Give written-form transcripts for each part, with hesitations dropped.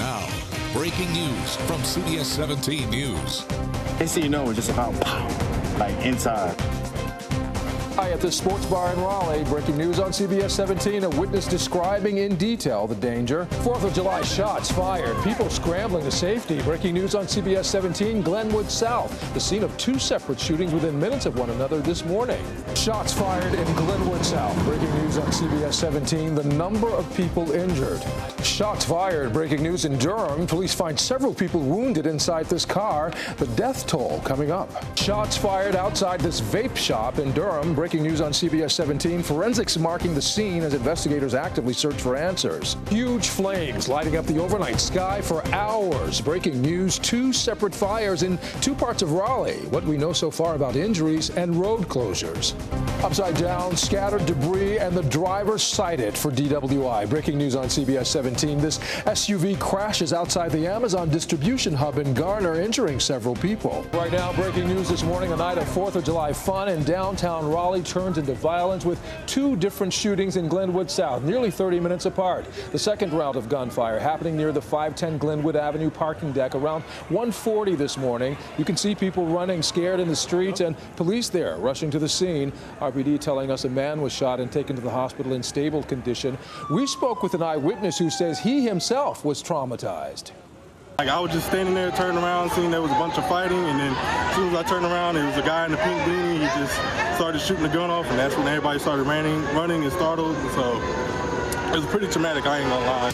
Now, breaking news from CBS 17 News. Next thing you know, it's just about pow, like inside. Hi, at this sports bar in Raleigh, breaking news on CBS 17, a witness describing in detail the danger. 4th of July shots fired, people scrambling to safety. Breaking news on CBS 17, Glenwood South, the scene of two separate shootings within minutes of one another this morning. Shots fired in Glenwood South. Breaking news on CBS 17, the number of people injured. Shots fired. Breaking news in Durham, police find several people wounded inside this car. The death toll coming up. Shots fired outside this vape shop in Durham. Breaking news on CBS 17, forensics marking the scene as investigators actively search for answers. Huge flames lighting up the overnight sky for hours. Breaking news, two separate fires in two parts of Raleigh. What we know so far about injuries and road closures. Upside down, scattered debris, and the driver cited for DWI. Breaking news on CBS 17, this SUV crashes outside the Amazon distribution hub in Garner, injuring several people. Right now, breaking news this morning, a night of 4th of July fun in downtown Raleigh turns into violence with two different shootings in Glenwood South, nearly 30 minutes apart. The second round of gunfire happening near the 510 Glenwood Avenue parking deck around 1:40 this morning. You can see people running scared in the streets and police there rushing to the scene. RPD telling us a man was shot and taken to the hospital in stable condition. We spoke with an eyewitness who says he himself was traumatized. I was just standing there, turning around, seeing there was a bunch of fighting, and then as soon as I turned around, there was a guy in the pink beanie. He just started shooting the gun off, and that's when everybody started running and startled. So it was pretty traumatic, I ain't gonna lie.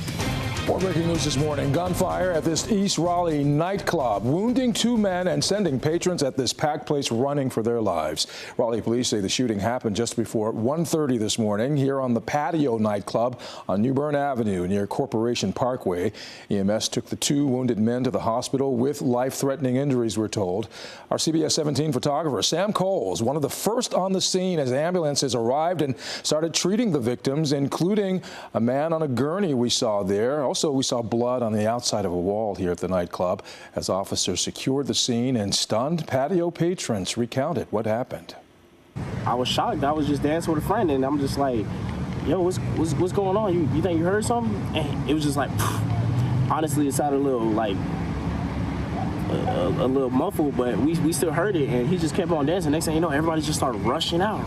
More breaking news this morning. Gunfire at this East Raleigh nightclub, wounding two men and sending patrons at this packed place running for their lives. Raleigh police say the shooting happened just before 1:30 this morning here on the Patio nightclub on New Bern Avenue near Corporation Parkway. EMS took the two wounded men to the hospital with life-threatening injuries, we're told. Our CBS 17 photographer, Sam Coles, one of the first on the scene as ambulances arrived and started treating the victims, including a man on a gurney we saw there. Also, we saw blood on the outside of a wall here at the nightclub as officers secured the scene, and stunned patio patrons recounted what happened. I was shocked. I was just dancing with a friend, and I'm just like, yo, what's going on? You think you heard something? And it was just like, honestly, it sounded a little like a little muffled, but we still heard it, and he just kept on dancing. Next thing you know, everybody just started rushing out.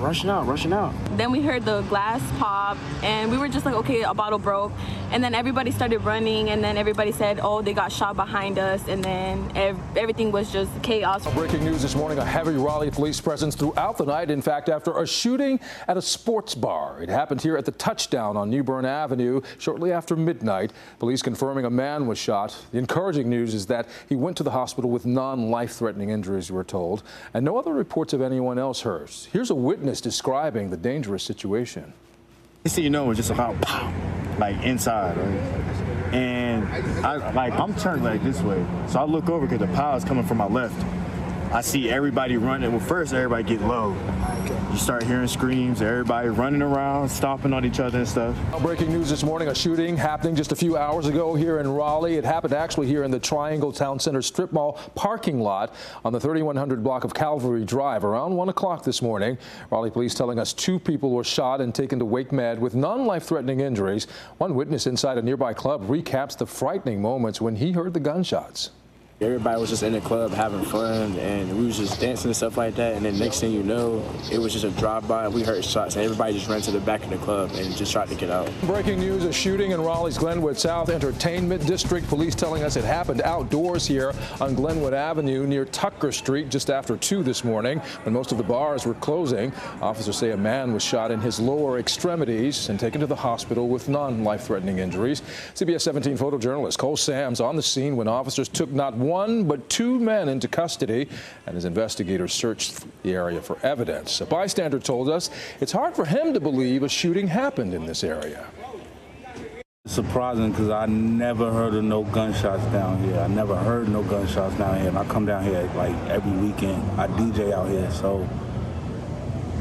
Then we heard the glass pop, and we were just like, okay, a bottle broke, and then everybody started running, and then everybody said, oh, they got shot behind us, and then everything was just chaos. Breaking news this morning, a heavy Raleigh police presence throughout the night, in fact, after a shooting at a sports bar. It happened here at the Touchdown on New Bern Avenue shortly after midnight. Police confirming a man was shot. The encouraging news is that he went to the hospital with non-life-threatening injuries, we're told, and no other reports of anyone else hurt. Here's a witness describing the dangerous situation. Next thing you know, it's just about pow, like inside, right? And I'm turned like this way, so I look over because the power is coming from my left. I see everybody running. Well, first everybody get low. You start hearing screams, everybody running around, stomping on each other and stuff. Breaking news this morning, a shooting happening just a few hours ago here in Raleigh. It happened actually here in the Triangle Town Center strip mall parking lot on the 3100 block of Calvary Drive around 1 o'clock this morning. Raleigh police telling us two people were shot and taken to Wake Med with non-life-threatening injuries. One witness inside a nearby club recaps the frightening moments when he heard the gunshots. Everybody was just in the club having fun, and we was just dancing and stuff like that, and then next thing you know, it was just a drive-by. We heard shots, and everybody just ran to the back of the club and just tried to get out. Breaking news, a shooting in Raleigh's Glenwood South Entertainment District. Police telling us it happened outdoors here on Glenwood Avenue near Tucker Street just after 2 this morning when most of the bars were closing. Officers say a man was shot in his lower extremities and taken to the hospital with non-life-threatening injuries. CBS 17 photojournalist Cole Sams on the scene when officers took not one but two men into custody, and as investigators searched the area for evidence. A bystander told us it's hard for him to believe a shooting happened in this area. It's surprising because I never heard of no gunshots down here. I never heard no gunshots down here, and I come down here like every weekend. I DJ out here, so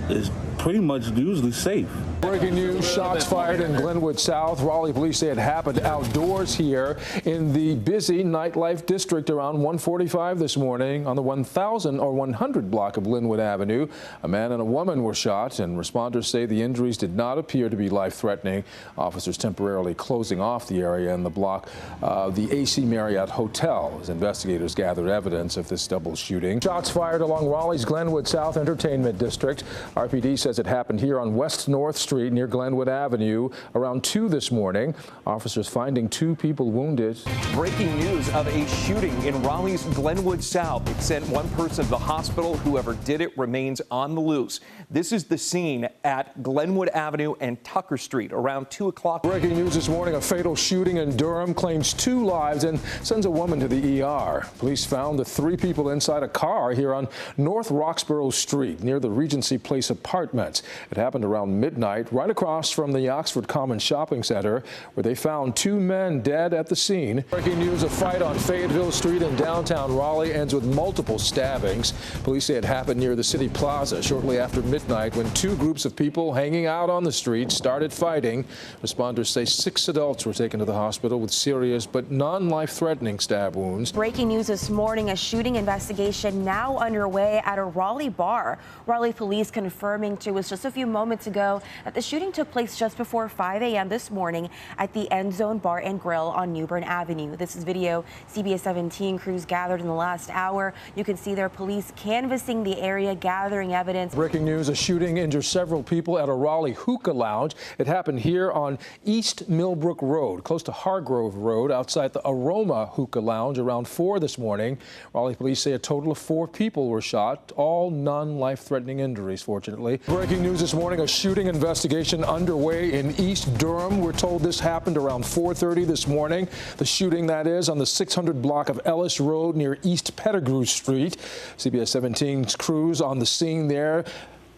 it's pretty much usually safe. Breaking news, shots fired in Glenwood South. Raleigh police say it happened outdoors here in the busy nightlife district around 1:45 this morning on the 100 block of Glenwood Avenue. A man and a woman were shot, and responders say the injuries did not appear to be life-threatening. Officers temporarily closing off the area in the block of the AC Marriott Hotel as investigators gathered evidence of this double shooting. Shots fired along Raleigh's Glenwood South Entertainment District. RPD says it happened here on West North Street near Glenwood Avenue around 2 this morning. Officers finding 2 people wounded. Breaking news of a shooting in Raleigh's Glenwood South. It sent one person to the hospital. Whoever did it remains on the loose. This is the scene at Glenwood Avenue and Tucker Street around 2 o'clock. Breaking news this morning, a fatal shooting in Durham claims 2 lives and sends a woman to the ER. Police found the 3 people inside a car here on North Roxborough Street near the Regency Place apartments. It happened around midnight right across from the Oxford Commons Shopping Center, where they found 2 men dead at the scene. Breaking news, a fight on Fayetteville Street in downtown Raleigh ends with multiple stabbings. Police say it happened near the City Plaza shortly after midnight when 2 groups of people hanging out on the street started fighting. Responders say 6 adults were taken to the hospital with serious but non-life-threatening stab wounds. Breaking news this morning, a shooting investigation now underway at a Raleigh bar. Raleigh police confirming to us just a few moments ago that the shooting took place just before 5 a.m. this morning at the End Zone Bar and Grill on Newbern Avenue. This is video CBS 17 crews gathered in the last hour. You can see their police canvassing the area, gathering evidence. Breaking news, a shooting injured several people at a Raleigh hookah lounge. It happened here on East Millbrook Road, close to Hargrove Road, outside the Aroma Hookah Lounge around 4 this morning. Raleigh police say a total of 4 people were shot, all non-life-threatening injuries, fortunately. Breaking news this morning, a shooting investigation underway in East Durham. We're told this happened around 4:30 this morning. The shooting, that is, on the 600 block of Ellis Road near East Pettigrew Street. CBS 17's crews on the scene there,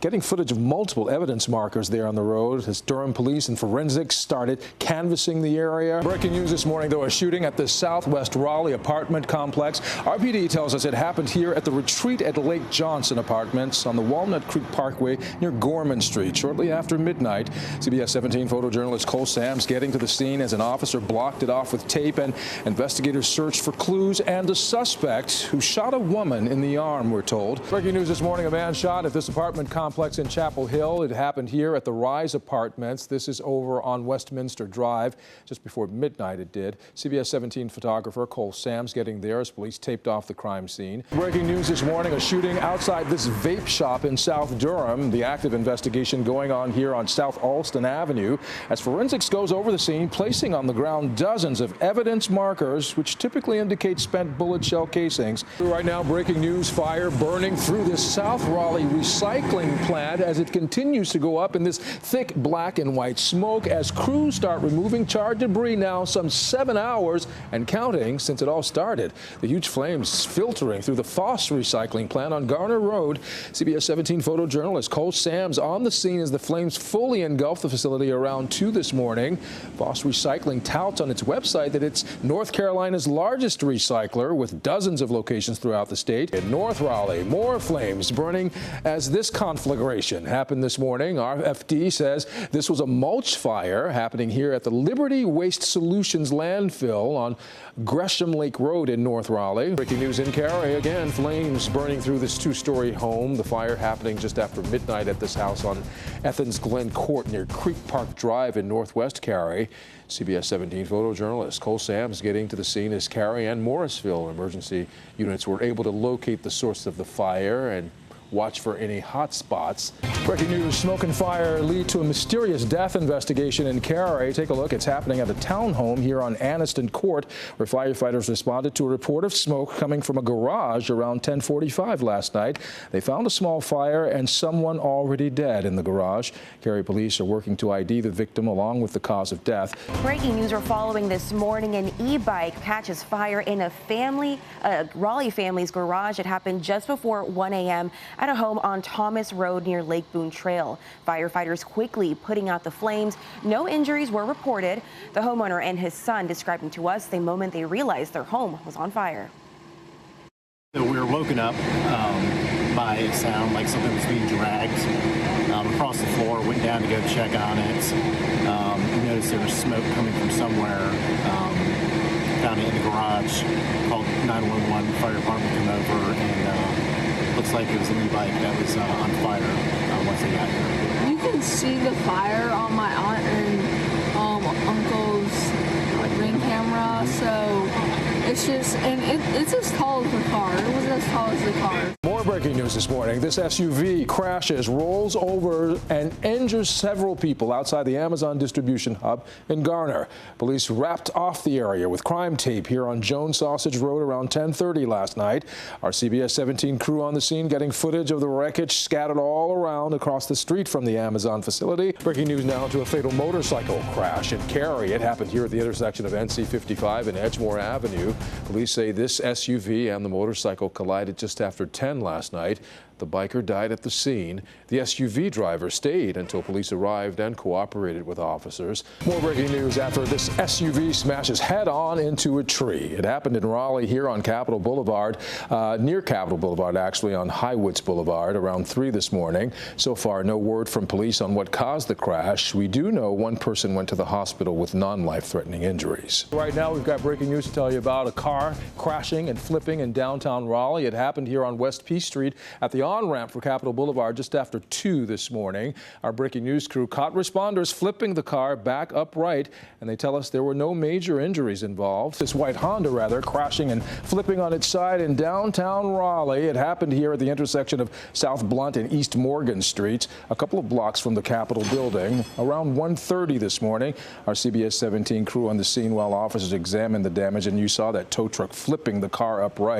getting footage of multiple evidence markers there on the road as Durham police and forensics started canvassing the area. Breaking news this morning, though, a shooting at the Southwest Raleigh apartment complex. RPD tells us it happened here at the Retreat at Lake Johnson apartments on the Walnut Creek Parkway near Gorman Street shortly after midnight. CBS 17 photojournalist Cole Sams getting to the scene as an officer blocked it off with tape, and investigators searched for clues and a suspect who shot a woman in the arm, we're told. Breaking news this morning, a man shot at this apartment complex in Chapel Hill. It happened here at the Rise Apartments. This is over on Westminster Drive. Just before midnight it did. CBS 17 photographer Cole Sams getting there as police taped off the crime scene. Breaking news this morning, a shooting outside this vape shop in South Durham. The active investigation going on here on South Alston Avenue as forensics goes over the scene, placing on the ground dozens of evidence markers which typically indicate spent bullet shell casings. Right now, breaking news, fire burning through this South Raleigh recycling plant as it continues to go up in this thick black and white smoke as crews start removing charred debris now some 7 hours and counting since it all started. The huge flames filtering through the Foss recycling plant on Garner Road. CBS 17 photojournalist Cole Sams on the scene as the flames fully engulfed the facility around 2 this morning. Foss Recycling touts on its website that it's North Carolina's largest recycler with dozens of locations throughout the state. In North Raleigh, more flames burning as this conflagration happened this morning. RFD says this was a mulch fire happening here at the Liberty Waste Solutions landfill on Gresham Lake Road in North Raleigh. Breaking news in Cary, again, flames burning through this 2-story home. The fire happening just after midnight at this house on Athens Glen Court near Creek Park Drive in Northwest Cary. CBS 17 photojournalist Cole Sams getting to the scene as Cary and Morrisville emergency units were able to locate the source of the fire and watch for any hot spots. Breaking news, smoke and fire lead to a mysterious death investigation in Cary. Take a look. It's happening at a townhome here on Anniston Court, where firefighters responded to a report of smoke coming from a garage around 10:45 last night. They found a small fire and someone already dead in the garage. Cary police are working to ID the victim along with the cause of death. Breaking news we're following this morning, an e-bike catches fire in a Raleigh family's garage. It happened just before 1 a.m. at a home on Thomas Road near Lake Boone Trail. Firefighters quickly putting out the flames. No injuries were reported. The homeowner and his son describing to us the moment they realized their home was on fire. So we were woken up by a sound like something was being dragged across the floor. Went down to go check on it. Noticed there was smoke coming from somewhere. Found it in the garage. Called 911. Fire department came over, and looks like it was an e-bike that was on fire once they got here. You can see the fire on my aunt and uncle's ring camera, so it's just, and it's as tall as the car. It wasn't as tall as the car. More breaking news this morning. This SUV crashes, rolls over, and injures several people outside the Amazon distribution hub in Garner. Police wrapped off the area with crime tape here on Jones Sausage Road around 10:30 last night. Our CBS 17 crew on the scene getting footage of the wreckage scattered all around across the street from the Amazon facility. Breaking news now to a fatal motorcycle crash in Cary. It happened here at the intersection of NC 55 and Edgemore Avenue. Police say this SUV and the motorcycle collided just after 10 last night. The biker died at the scene. The SUV driver stayed until police arrived and cooperated with officers. More breaking news after this SUV smashes head-on into a tree. It happened in Raleigh here on Capitol Boulevard, near Capitol Boulevard, actually on Highwoods Boulevard, around 3 this morning. So far, no word from police on what caused the crash. We do know one person went to the hospital with non-life-threatening injuries. Right now, we've got breaking news to tell you about a car crashing and flipping in downtown Raleigh. It happened here on West P Street at the on-ramp for Capitol Boulevard just after 2 this morning. Our breaking news crew caught responders flipping the car back upright, and they tell us there were no major injuries involved. This white Honda, rather, crashing and flipping on its side in downtown Raleigh. It happened here at the intersection of South Blunt and East Morgan Streets, a couple of blocks from the Capitol building, around 1:30 this morning. Our CBS 17 crew on the scene while officers examined the damage, and you saw that tow truck flipping the car upright.